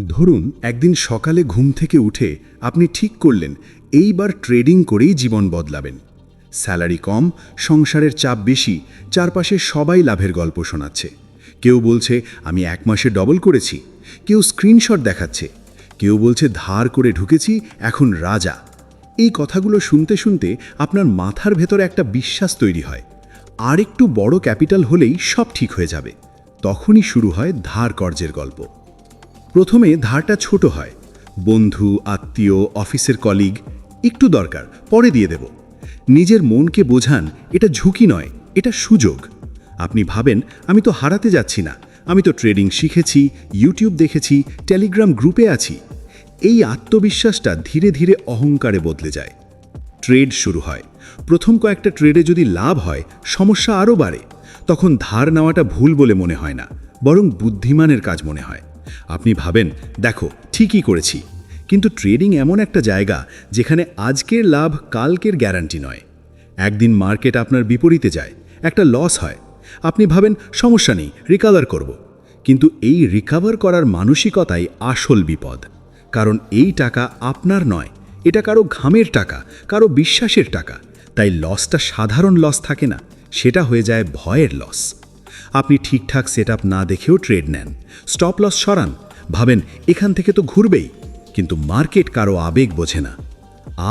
ধরুন একদিন সকালে ঘুম থেকে উঠে আপনি ঠিক করলেন এইবার ট্রেডিং করেই জীবন বদলাবেন। স্যালারি কম, সংসারের চাপ বেশি, চারপাশে সবাই লাভের গল্প শোনাচ্ছে। কেউ বলছে আমি 1 মাসে ডবল করেছি, কেউ স্ক্রিনশট দেখাচ্ছে, কেউ বলছে ধার করে ঢুকেছি এখন রাজা। এই কথাগুলো শুনতে শুনতে আপনার মাথার ভেতরে একটা বিশ্বাস তৈরি হয়, আর একটু বড় ক্যাপিটাল হলেই সব ঠিক হয়ে যাবে। তখনই শুরু হয় ধার কর্জের গল্প। প্রথমে ধারটা ছোট হয়, বন্ধু, আত্মীয়, অফিসের কলিগ, একটু দরকার পরে দিয়ে দেব। নিজের মনকে বোঝান এটা ঝুঁকি নয়, এটা সুযোগ। আপনি ভাবেন আমি তো হারাতে যাচ্ছি না, আমি তো ট্রেডিং শিখেছি, ইউটিউব দেখেছি, টেলিগ্রাম গ্রুপে আছি। এই আত্মবিশ্বাসটা ধীরে ধীরে অহংকারে বদলে যায়। ট্রেড শুরু হয়, প্রথম কয়েকটা ট্রেডে যদি লাভ হয় সমস্যা আরও বাড়ে। তখন ধার নেওয়াটা ভুল বলে মনে হয় না, বরং বুদ্ধিমানের কাজ মনে হয়। আপনি ভাবেন দেখো ঠিকই করেছি, কিন্তু ট্রেডিং এমন একটা জায়গা যেখানে আজকের লাভ কালকের গ্যারান্টি নয়। একদিন মার্কেট আপনার বিপরীতে যায়, একটা লস হয়, আপনি ভাবেন সমস্যা নেই, রিকভার করব। কিন্তু এই রিকভার করার মানসিকতাই আসল বিপদ। কারণ এই টাকা আপনার নয়, এটা কারো ঘামের টাকা, কারো বিশ্বাসের টাকা। তাই লসটা সাধারণ লস থাকে না, সেটা হয়ে যায় ভয়ের লস। আপনি ঠিকঠাক সেটআপ না দেখেও ট্রেড নেন, স্টপ লস সরান, ভাবেন এখান থেকে তো ঘুরবেই। কিন্তু মার্কেট কারো আবেগ বোঝে না,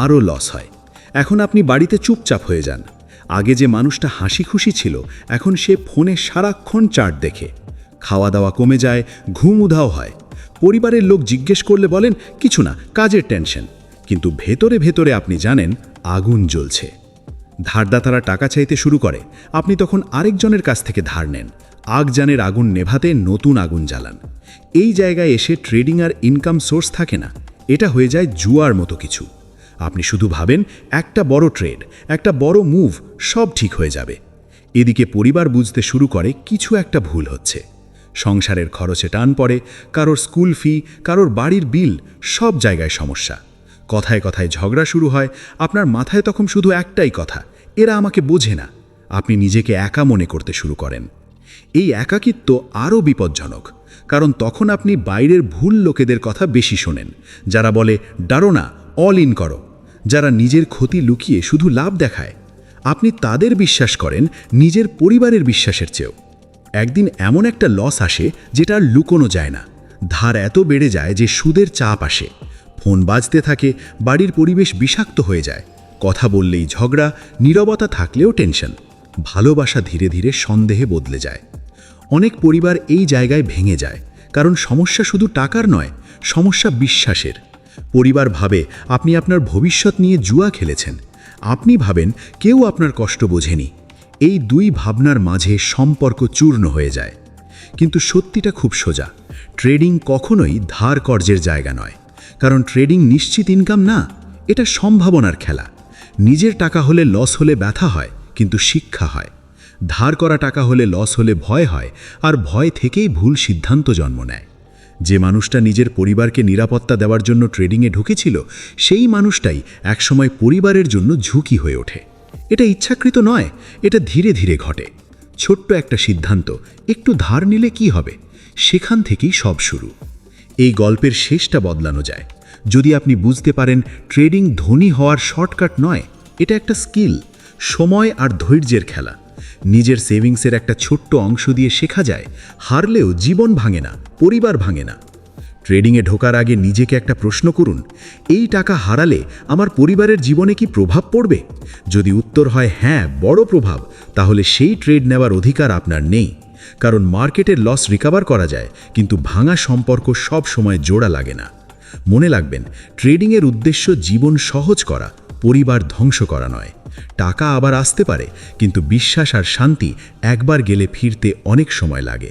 আরও লস হয়। এখন আপনি বাড়িতে চুপচাপ হয়ে যান। আগে যে মানুষটা হাসি খুশি ছিল, এখন সে ফোনে সারাক্ষণ চার্ট দেখে। খাওয়া দাওয়া কমে যায়, ঘুম উধাও হয়। পরিবারের লোক জিজ্ঞেস করলে বলেন কিছু না, কাজের টেনশন। কিন্তু ভেতরে ভেতরে আপনি জানেন আগুন জ্বলছে। ধারদাতারা টাকা চাইতে শুরু করে, আপনি তখন আরেকজনের কাছ থেকে ধার নেন। আগজানের আগুন নেভাতে নতুন আগুন জ্বালান। এই জায়গায় এসে ট্রেডিং আর ইনকাম সোর্স থাকে না, এটা হয়ে যায় জুয়ার মতো কিছু। আপনি শুধু ভাবেন একটা বড় ট্রেড, একটা বড় মুভ, সব ঠিক হয়ে যাবে। এদিকে পরিবার বুঝতে শুরু করে কিছু একটা ভুল হচ্ছে। সংসারের খরচে টান পড়ে, কারোর স্কুল ফি, কারোর বাড়ির বিল, সব জায়গায় সমস্যা। কথায় কথায় ঝগড়া শুরু হয়। আপনার মাথায় তখন শুধু একটাই কথা, এরা আমাকে বোঝে না। আপনি নিজেকে একা মনে করতে শুরু করেন। এই একাকিত্ব আরও বিপজ্জনক, কারণ তখন আপনি বাইরের ভুল লোকেদের কথা বেশি শোনেন, যারা বলে ডারো না, অল ইন করো, যারা নিজের ক্ষতি লুকিয়ে শুধু লাভ দেখায়। আপনি তাদের বিশ্বাস করেন নিজের পরিবারের বিশ্বাসের চেয়েও। একদিন এমন একটা লস আসে যেটা আর লুকোনো যায় না। ধার এত বেড়ে যায় যে সুদের চাপ আসে, ফোন বাজতে থাকে, বাড়ির পরিবেশ বিষাক্ত হয়ে যায়। কথা বললেই ঝগড়া, নীরবতা থাকলেও টেনশন। ভালোবাসা ধীরে ধীরে সন্দেহে বদলে যায়। অনেক পরিবার এই জায়গায় ভেঙে যায়, কারণ সমস্যা শুধু টাকার নয়, সমস্যা বিশ্বাসের। পরিবার ভাবে আপনি আপনার ভবিষ্যৎ নিয়ে জুয়া খেলেছেন, আপনি ভাবেন কেউ আপনার কষ্ট বোঝেনি। এই দুই ভাবনার মাঝে সম্পর্ক চূর্ণ হয়ে যায়। কিন্তু সত্যিটা খুব সোজা, ট্রেডিং কখনোই ধার কর্জের জায়গা নয়। কারণ ট্রেডিং নিশ্চিত ইনকাম না, এটা সম্ভাবনার খেলা। নিজের টাকা হলে লস হলে ব্যথা হয়, কিন্তু শিক্ষা হয়। ধার করা টাকা হলে লস হলে ভয় হয়, আর ভয় থেকেই ভুল সিদ্ধান্ত জন্ম নেয়। যে মানুষটা নিজের পরিবারকে নিরাপত্তা দেওয়ার জন্য ট্রেডিংয়ে ঢুকেছিল, সেই মানুষটাই একসময় পরিবারের জন্য ঝুঁকি হয়ে ওঠে। এটা ইচ্ছাকৃত নয়, এটা ধীরে ধীরে ঘটে। ছোট্ট একটা সিদ্ধান্ত, একটু ধার নিলে কি হবে, সেখান থেকেই সব শুরু। এই গল্পের শেষটা বদলানো যায় যদি আপনি বুঝতে পারেন ট্রেডিং ধনী হওয়ার শর্টকাট নয়, এটা একটা স্কিল, সময় আর ধৈর্যের খেলা। নিজের সেভিংসের একটা ছোট্ট অংশ দিয়ে শেখা যায়, হারলেও জীবন ভাঙে না, পরিবার ভাঙে না। ট্রেডিংয়ে ঢোকার আগে নিজেকে একটা প্রশ্ন করুন, এই টাকা হারালে আমার পরিবারের জীবনে কি প্রভাব পড়বে? যদি উত্তর হয় হ্যাঁ, বড় প্রভাব, তাহলে সেই ট্রেড নেওয়ার অধিকার আপনার নেই। কারণ মার্কেটের লস রিকভার করা যায়, কিন্তু ভাঙা সম্পর্ক সব সময় জোড়া লাগে না। মনে রাখবেন, ট্রেডিংয়ের উদ্দেশ্য জীবন সহজ করা, পরিবার ধ্বংস করা নয়। টাকা আবার আসতে পারে, কিন্তু বিশ্বাস আর শান্তি একবার গেলে ফিরতে অনেক সময় লাগে।